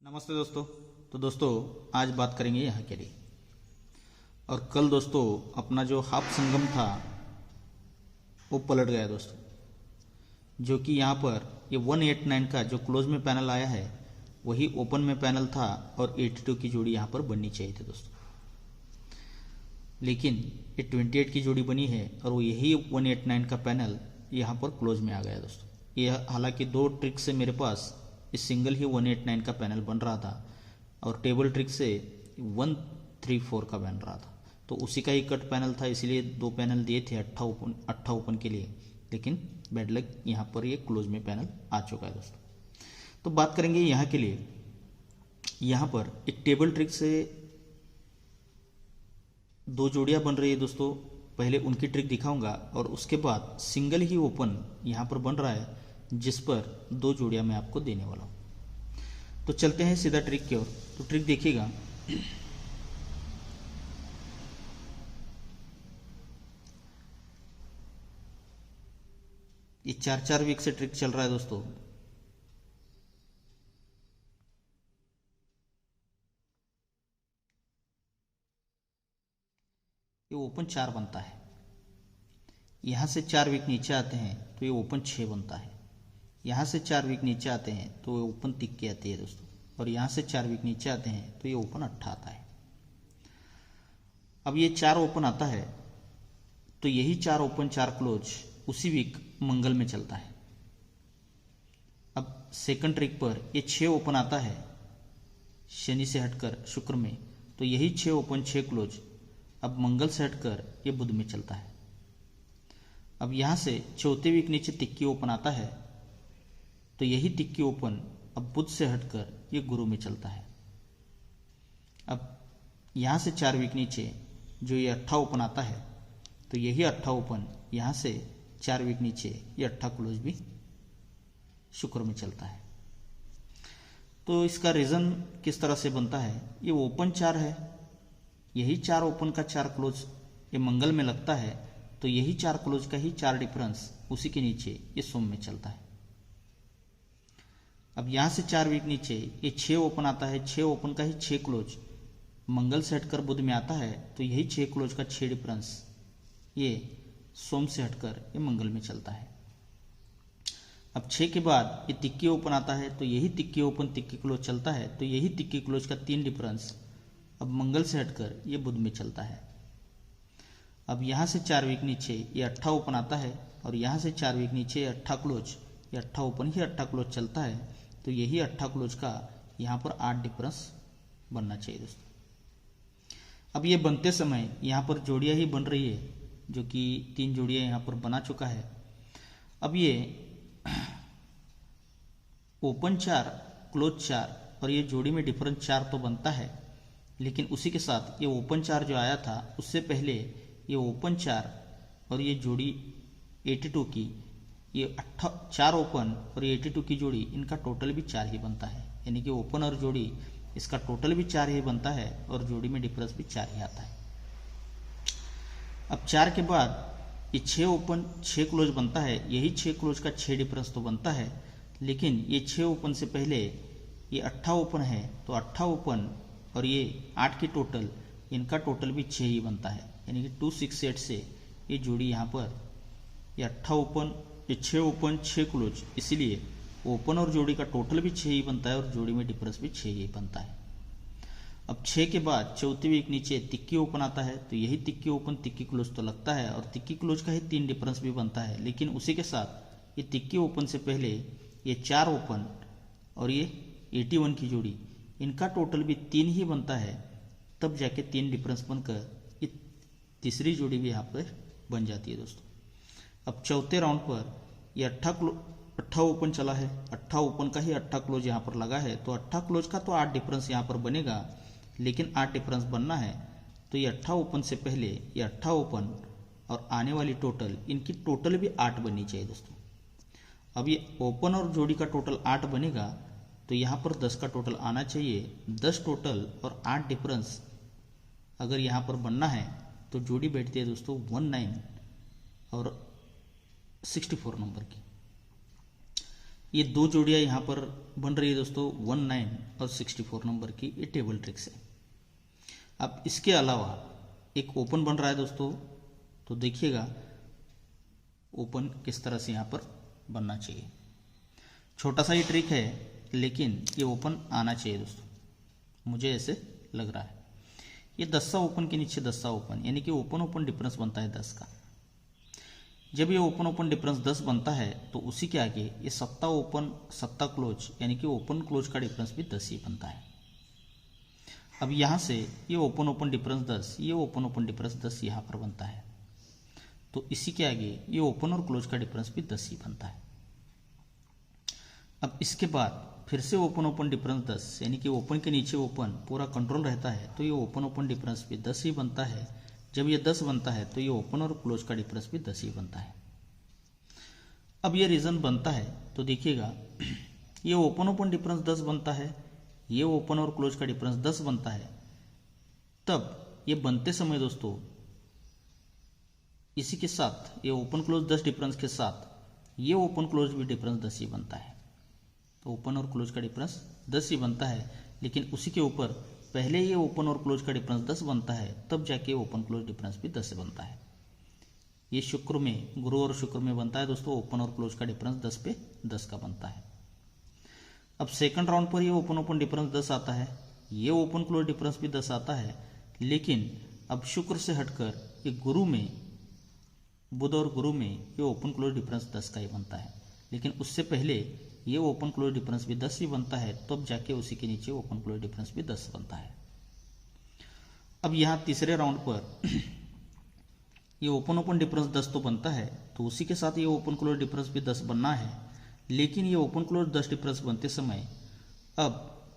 नमस्ते दोस्तों। तो दोस्तों आज बात करेंगे यहाँ के लिए। और कल दोस्तों अपना जो हाफ संगम था वो पलट गया दोस्तों, जो कि यहाँ पर ये 189 का जो क्लोज में पैनल आया है वही ओपन में पैनल था और 82 की जोड़ी यहाँ पर बननी चाहिए थी दोस्तों, लेकिन ये 28 की जोड़ी बनी है और वो यही 189 का पैनल यहाँ पर क्लोज में आ गया दोस्तों। यह हालांकि दो ट्रिक से मेरे पास इस सिंगल ही 189 का पैनल बन रहा था और टेबल ट्रिक से 134 का बन रहा था, तो उसी का ही कट पैनल था, इसलिए दो पैनल दिए थे 8 ओपन के लिए, लेकिन बैड लक यहाँ पर ये क्लोज में पैनल आ चुका है दोस्तों। तो बात करेंगे यहाँ के लिए। यहाँ पर एक टेबल ट्रिक से दो जोड़ियाँ बन रही है दोस्तों, पहले उनकी ट्रिक दिखाऊंगा और उसके बाद सिंगल ही ओपन यहाँ पर बन रहा है जिस पर दो जोड़ियाँ मैं आपको देने वाला हूँ। तो चलते हैं सीधा ट्रिक की ओर। तो ट्रिक देखिएगा। ये 4 वीक से ट्रिक चल रहा है दोस्तों। ये ओपन 4 बनता है, यहाँ से 4 वीक नीचे आते हैं तो ये ओपन 6 बनता है, यहाँ से 4 वीक नीचे आते हैं तो ये ओपन तिक्की आती है दोस्तों, और यहाँ से 4 वीक नीचे आते हैं तो ये ओपन 8 आता है। अब ये 4 ओपन आता है तो यही 4 ओपन 4 क्लोज उसी वीक मंगल में चलता है। अब सेकंड ट्रिक पर ये 6 ओपन आता है शनि से हटकर शुक्र में, तो यही 6 ओपन 6 क्लोज अब मंगल से हटकर ये बुध में चलता है। अब यहाँ से चौथे वीक नीचे तिक्की ओपन आता है तो यही तिक्की ओपन अब बुध से हटकर ये गुरु में चलता है। अब यहाँ से 4 वीक नीचे जो ये 8 ओपन आता है तो यही 8 ओपन यहाँ से 4 वीक नीचे ये 8 क्लोज भी शुक्र में चलता है। तो इसका रीज़न किस तरह से बनता है, ये ओपन 4 है, यही 4 ओपन का 4 क्लोज ये मंगल में लगता है तो यही 4 क्लोज का ही 4 डिफरेंस उसी के नीचे ये सोम में चलता है। अब यहाँ से 4 वीक नीचे ये 6 ओपन आता है, 6 ओपन का ही 6 क्लोज मंगल से हटकर बुध में आता है तो यही 6 क्लोज का 6 डिफरेंस ये सोम से हटकर ये मंगल में चलता है। अब 6 के बाद ये तिक्की ओपन आता है तो यही तिक्की ओपन तिक्की क्लोज चलता है तो यही तिक्की क्लोज का 3 डिफरेंस अब मंगल से हटकर ये बुध में चलता है। अब यहाँ से 4 वीक नीचे ये 8 ओपन आता है और यहाँ से 4 वीक नीचे ये 8 क्लोज, ये 8 ओपन ही 8 क्लोज चलता है तो यही 8 क्लोज का यहाँ पर 8 डिफरेंस बनना चाहिए दोस्तों। अब ये बनते समय यहाँ पर जोड़ियाँ ही बन रही है, जो कि 3 जोड़ियाँ यहाँ पर बना चुका है। अब ये ओपन 4 क्लोज 4 और ये जोड़ी में डिफरेंस 4 तो बनता है, लेकिन उसी के साथ ये ओपन 4 जो आया था उससे पहले ये ओपन 4 और ये जोड़ी 82 की, ये 4 ओपन और ये 82 की जोड़ी, इनका टोटल भी 4 ही बनता है, यानी कि ओपन और जोड़ी इसका टोटल भी 4 ही बनता है और जोड़ी में डिफरेंस भी 4 ही आता है। अब 4 के बाद ये 6 ओपन 6 क्लोज बनता है, यही 6 क्लोज का 6 डिफरेंस तो बनता है, लेकिन ये 6 ओपन से पहले ये 8 ओपन है तो 8 ओपन और ये 8 की टोटल, इनका टोटल भी 6 ही बनता है, यानी कि 268 से ये जोड़ी यहाँ पर ये 8 ओपन ये 6 ओपन 6 क्लोज, इसीलिए ओपन और जोड़ी का टोटल भी 6 ही बनता है और जोड़ी में डिफरेंस भी 6 ही बनता है। अब 6 के बाद चौथे वीक नीचे तिक्की ओपन आता है तो यही तिक्की ओपन तिक्की क्लोज तो लगता है और तिक्की क्लोज का ही 3 डिफरेंस भी बनता है, लेकिन उसी के साथ ये तिक्की ओपन से पहले ये 4 ओपन और ये 81 की जोड़ी, इनका टोटल भी 3 ही बनता है, तब जाके 3 डिफरेंस बनकर ये तीसरी जोड़ी भी यहाँ पर बन जाती है दोस्तों। अब चौथे राउंड पर ये 8 ओपन चला है, 8 ओपन का ही 8 क्लोज यहाँ पर लगा है तो 8 क्लोज का तो 8 डिफरेंस यहाँ पर बनेगा, लेकिन 8 डिफरेंस बनना है तो ये 8 ओपन से पहले ये 8 ओपन और आने वाली टोटल, इनकी टोटल भी 8 बननी चाहिए दोस्तों। अब ये ओपन और जोड़ी का टोटल 8 बनेगा तो यहाँ पर 10 का टोटल आना चाहिए, 10 टोटल और 8 डिफरेंस अगर यहाँ पर बनना है तो जोड़ी बैठती है दोस्तों 19 और 64 नंबर की। ये दो जोड़ियां यहाँ पर बन रही है दोस्तों 19 और 64 नंबर की, ये टेबल ट्रिक से। अब इसके अलावा एक ओपन बन रहा है दोस्तों, तो देखिएगा ओपन किस तरह से यहाँ पर बनना चाहिए। छोटा सा ही ट्रिक है लेकिन ये ओपन आना चाहिए दोस्तों, मुझे ऐसे लग रहा है। ये 10 ओपन के नीचे 10 ओपन, यानी कि ओपन ओपन डिफरेंस बनता है 10 का। जब ये ओपन ओपन डिफरेंस 10 बनता है तो उसी के आगे ये 7 ओपन 7 क्लोज, यानी कि ओपन क्लोज का डिफरेंस भी 10 ही बनता है। अब यहाँ से ये ओपन ओपन डिफरेंस 10, ये ओपन ओपन डिफरेंस 10 यहाँ पर बनता है, तो इसी के आगे ये ओपन और क्लोज का डिफरेंस भी 10 ही बनता है। अब इसके बाद फिर से ओपन ओपन डिफरेंस 10, यानी कि ओपन के नीचे ओपन पूरा कंट्रोल रहता है, तो ये ओपन ओपन डिफरेंस भी 10 ही बनता है। जब ये 10 बनता है तो ये ओपन और क्लोज का डिफरेंस भी 10 ही बनता है। अब ये रीजन बनता है तो देखिएगा, ये ओपन ओपन डिफरेंस 10 बनता है, ये ओपन और क्लोज का डिफरेंस 10 बनता है। तब ये बनते समय दोस्तों इसी के साथ ये ओपन क्लोज 10 डिफरेंस के साथ ये ओपन क्लोज भी डिफरेंस 10 ही बनता है। तो ओपन और क्लोज का डिफरेंस 10 ही बनता है, लेकिन उसी के ऊपर पहले ये ओपन और क्लोज का डिफरेंस 10 बनता है, तब जाके ओपन क्लोज डिफरेंस भी 10 से बनता है। ये शुक्र में, गुरु और शुक्र में बनता है दोस्तों, ओपन और क्लोज का डिफरेंस 10 पे 10 का बनता है। अब सेकंड राउंड पर ये ओपन ओपन डिफरेंस 10 आता है, ये ओपन क्लोज डिफरेंस भी 10 आता है, लेकिन अब शुक्र से हटकर ये गुरु में, बुध और गुरु में ये ओपन क्लोज डिफरेंस 10 का ही बनता है। लेकिन उससे पहले ये ओपन क्लोज डिफरेंस भी 10 ही बनता है, तब जाके उसी के नीचे ओपन क्लोज डिफरेंस भी 10 बनता है। अब यहाँ तीसरे राउंड पर ये ओपन ओपन डिफरेंस 10 तो बनता है, तो उसी के साथ ये ओपन क्लोज डिफरेंस भी 10 बनना है। लेकिन ये ओपन क्लोज 10 डिफरेंस बनते समय अब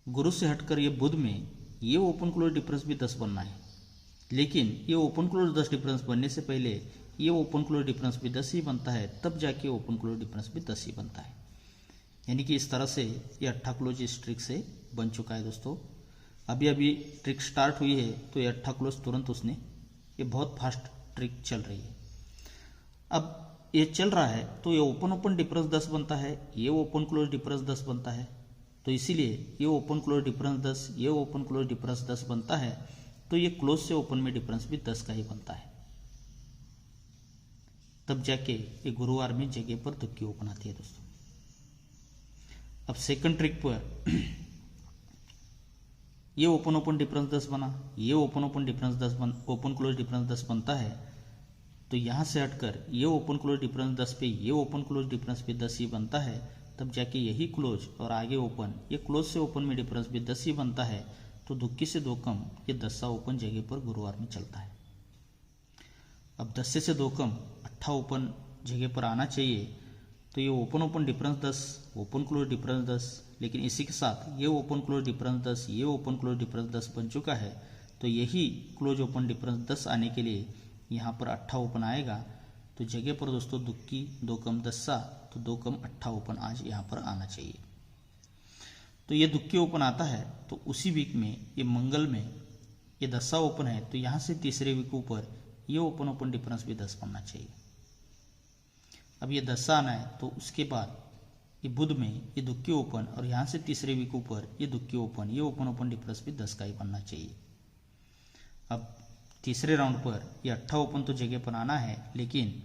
गुरु से हटकर ये बुध में ये ओपन क्लोज डिफरेंस भी 10 बनना है। लेकिन ये ओपन क्लोज 10 डिफरेंस बनने से पहले ये ओपन क्लोज डिफरेंस भी 10 ही बनता है, तब जाके ओपन क्लोज डिफरेंस भी 10 ही बनता है। यानी कि इस तरह से ये 8 क्लोज इस ट्रिक से बन चुका है दोस्तों। अभी अभी ट्रिक स्टार्ट हुई है तो ये 8 क्लोज तुरंत उसने, ये बहुत फास्ट ट्रिक चल रही है। अब ये चल रहा है तो ये ओपन ओपन डिफरेंस 10 बनता है, ये ओपन क्लोज डिफरेंस 10 बनता है, तो इसीलिए ये ओपन क्लोज डिफरेंस 10, ये ओपन क्लोज डिफरेंस 10 बनता है, तो ये क्लोज से ओपन में डिफरेंस भी 10 का ही बनता है। तब जाके ये गुरुवार में जगह पर दुक्की ओपन आती है दोस्तों। अब सेकंड ट्रिक पर ये ओपन ओपन डिफरेंस 10 बना, ये open open difference 10 open close difference 10 बनता है, तो यहाँ से हटकर ये ओपन क्लोज डिफरेंस 10 पे ये ओपन क्लोज डिफरेंस भी 10 ही बनता है, तब जाके यही क्लोज और आगे ओपन, ये क्लोज से ओपन में डिफरेंस भी 10 ही बनता है। तो दुक्की से 2 कम ये 10 ओपन जगह पर गुरुवार में चलता है। अब 10 से 2 कम 8 ओपन जगह पर आना चाहिए, तो ये open open difference 10, open close difference 10, लेकिन इसी के साथ ये ओपन क्लोज डिफरेंस 10, ये ओपन क्लोज डिफरेंस 10 बन चुका है, तो यही क्लोज ओपन डिफरेंस 10 आने के लिए यहाँ पर 8 ओपन आएगा। तो जगह पर दोस्तों दुक्की 2 कम 10, तो 2 कम 8 ओपन आज यहाँ पर आना चाहिए। तो ये दुक्की ओपन आता है तो उसी वीक में ये मंगल में ये 10 ओपन है, तो यहाँ से तीसरे वीक ऊपर ये ओपन ओपन डिफरेंस भी 10 बनना चाहिए। अब ये 10 आना है तो उसके बाद ये बुध में ये दुक्की ओपन और यहाँ से तीसरे वीक ऊपर ये दुक्की ओपन, ये ओपन ओपन डिफरेंस भी 10 का ही बनना चाहिए। अब तीसरे राउंड पर ये 8 ओपन तो जगह पर आना है, लेकिन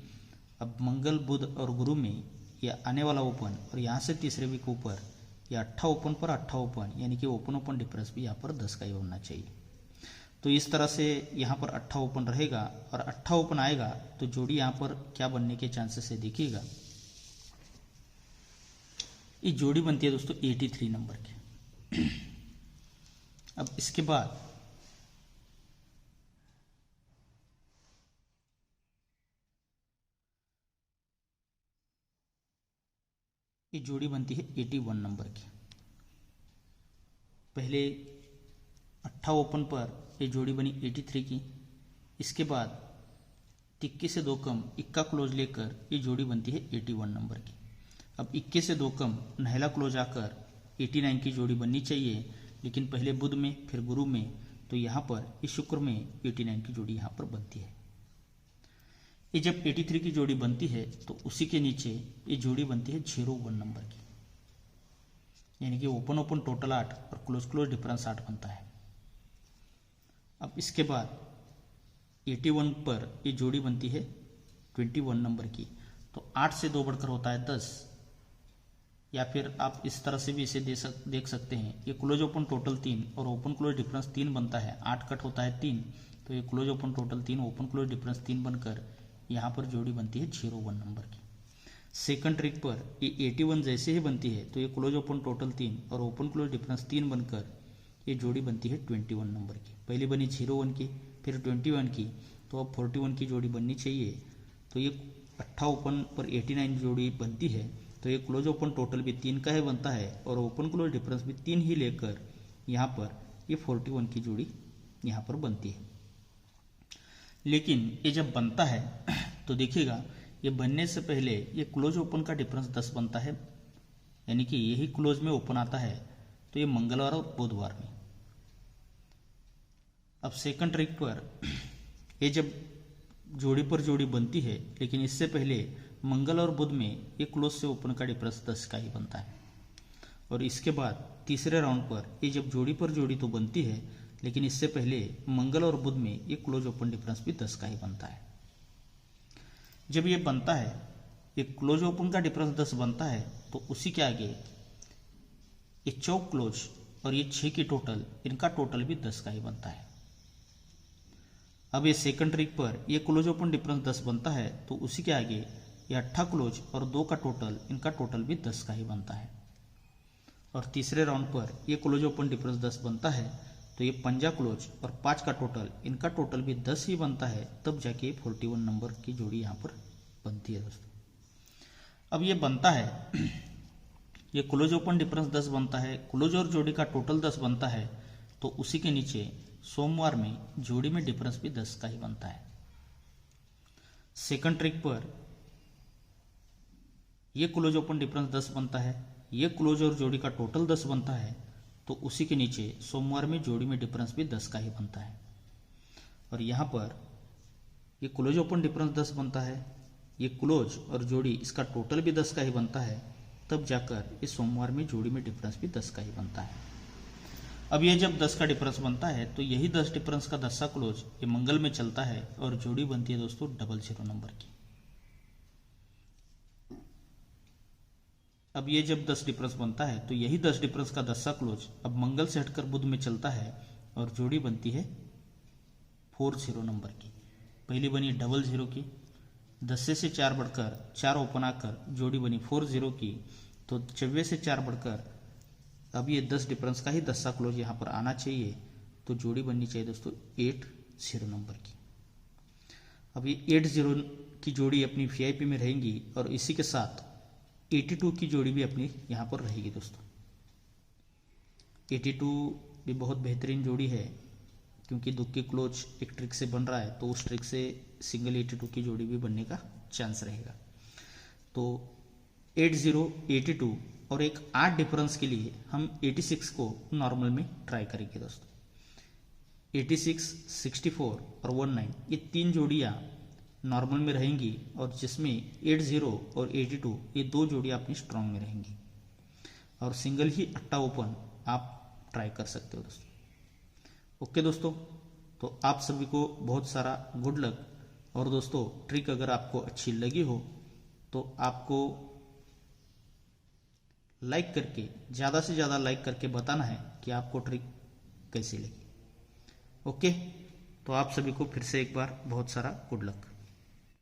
अब मंगल बुध और गुरु में ये आने वाला ओपन और यहाँ से तीसरे वीक ऊपर ये 8 ओपन पर 8 ओपन, यानी कि ओपन ओपन डिफरेंस भी यहाँ पर 10 का ही होना चाहिए। तो इस तरह से यहाँ पर 8 ओपन रहेगा और 8 ओपन आएगा तो जोड़ी यहाँ पर क्या बनने के चांसेस है देखिएगा। ये जोड़ी बनती है दोस्तों 83 नंबर की। अब इसके बाद ये जोड़ी बनती है 81 नंबर की। पहले 8 ओपन पर ये जोड़ी बनी 83 की, इसके बाद तिक्की से 2 कम इक्का क्लोज लेकर ये जोड़ी बनती है 81 नंबर की। अब इक्के से 2 कम नहला क्लोज आकर 89 की जोड़ी बननी चाहिए, लेकिन पहले बुध में फिर गुरु में, तो यहाँ पर इस शुक्र में 89 की जोड़ी यहाँ पर बनती है। ये जब 83 की जोड़ी बनती है तो उसी के नीचे ये जोड़ी बनती है 01 नंबर की, यानी कि ओपन ओपन टोटल 8 और क्लोज क्लोज डिफरेंस 8 बनता है। अब इसके बाद 81 पर ये जोड़ी बनती है 21 नंबर की, तो 8 से 2 बढ़कर होता है 10, या फिर आप इस तरह से भी इसे देख सकते हैं, ये क्लोज ओपन टोटल 3 और ओपन क्लोज डिफरेंस 3 बनता है, 8 कट होता है 3, तो ये close open total 3 open close difference 3 बनकर यहाँ पर जोड़ी बनती है 01 नंबर की। सेकंड ट्रिक पर ये 81 जैसे ही बनती है तो ये क्लोज ओपन टोटल 3 और ओपन क्लोज डिफरेंस 3 बनकर ये जोड़ी बनती है 21 नंबर की। पहली बनी 01 की, फिर 21 की, तो अब 41 की जोड़ी बननी चाहिए। तो ये 8 ओपन पर 89 जोड़ी बनती है, तो ये क्लोज ओपन टोटल भी 3 का ही बनता है और ओपन क्लोज डिफरेंस भी 3 ही लेकर यहाँ पर ये 41 की जोड़ी यहाँ पर बनती है। लेकिन ये जब बनता है तो देखिएगा, ये बनने से पहले ये क्लोज ओपन का डिफरेंस 10 बनता है, यानी कि यही क्लोज में ओपन आता है, तो ये मंगलवार और बुधवार में। अब सेकंड ट्रिक पर ये जब जोड़ी पर जोड़ी बनती है, लेकिन इससे पहले मंगल और बुध में ये क्लोज से ओपन का डिफरेंस 10 का ही बनता है। और इसके बाद तीसरे राउंड पर ये जब जोड़ी पर जोड़ी तो बनती है, लेकिन इससे पहले मंगल और बुध में ये क्लोज ओपन डिफरेंस भी 10 का ही बनता है। जब ये बनता है, ये क्लोज ओपन का डिफरेंस 10 बनता है, तो उसी के आगे ये चौक क्लोज और ये 6 की टोटल, इनका टोटल भी 10 का ही बनता है। अब ये सेकंड ट्रिक पर ये क्लोज ओपन डिफरेंस 10 बनता है, तो उसी के आगे ये 8 क्लोज और 2 का टोटल, इनका टोटल भी 10 का ही बनता है। और तीसरे राउंड पर ये क्लोज ओपन डिफरेंस 10 बनता है, तो ये 5 क्लोज और 5 का टोटल, इनका टोटल भी 10 ही बनता है, तब जाके 41 नंबर की जोड़ी यहाँ पर बनती है दोस्तों। अब ये बनता है, ये क्लोज ओपन डिफरेंस 10 बनता है, क्लोज और जोड़ी का टोटल 10 बनता है, तो उसी के नीचे सोमवार में जोड़ी में डिफरेंस भी 10 का ही बनता है। सेकंड ट्रिक पर ये क्लोज ओपन डिफरेंस 10 बनता है, ये क्लोज और जोड़ी का टोटल 10 बनता है, तो उसी के नीचे सोमवार में जोड़ी में डिफरेंस भी 10 का ही बनता है। और यहाँ पर ये क्लोज ओपन डिफरेंस 10 बनता है, ये क्लोज और जोड़ी इसका टोटल भी 10 का ही बनता है, तब जाकर इस सोमवार में जोड़ी में डिफरेंस भी 10 का ही बनता है। अब ये जब 10 का डिफरेंस बनता है, तो यही 10 डिफरेंस का 10वां क्लोज ये मंगल में चलता है और जोड़ी बनती है दोस्तों 00 नंबर की। अब ये जब 10 डिफरेंस बनता है, तो यही 10 डिफरेंस का 10वां क्लोज अब मंगल से हटकर बुध में चलता है और जोड़ी बनती है 40 नंबर की। पहली बनी 00 की, 10 से 4 बढ़कर 4 ओपन आकर जोड़ी बनी 40 की, तो 24 से 4 बढ़कर अब ये 10 डिफरेंस का ही 10वां क्लोज यहाँ पर आना चाहिए, तो जोड़ी बननी चाहिए दोस्तों 80 नंबर की। अब ये 80 की जोड़ी अपनी VIP में रहेंगी और इसी के साथ 82 की जोड़ी भी अपनी यहाँ पर रहेगी दोस्तों। 82 भी बहुत बेहतरीन जोड़ी है, क्योंकि दुख की क्लोज एक ट्रिक से बन रहा है, तो उस ट्रिक से सिंगल 82 की जोड़ी भी बनने का चांस रहेगा। तो 80, 82 और एक 8 डिफरेंस के लिए हम 86 को नॉर्मल में ट्राई करेंगे दोस्तों। 86, 64 और 19 ये 3 जोड़ियाँ नॉर्मल में रहेंगी, और जिसमें 80 और 82 ये 2 जोड़ियाँ अपनी स्ट्रांग में रहेंगी, और सिंगल ही 8 ओपन आप ट्राई कर सकते हो दोस्तों। ओके दोस्तों, तो आप सभी को बहुत सारा गुड लक। और दोस्तों, ट्रिक अगर आपको अच्छी लगी हो तो आपको लाइक करके, ज़्यादा से ज़्यादा लाइक करके बताना है कि आपको ट्रिक कैसी लगी। ओके, तो आप सभी को फिर से एक बार बहुत सारा गुड लक।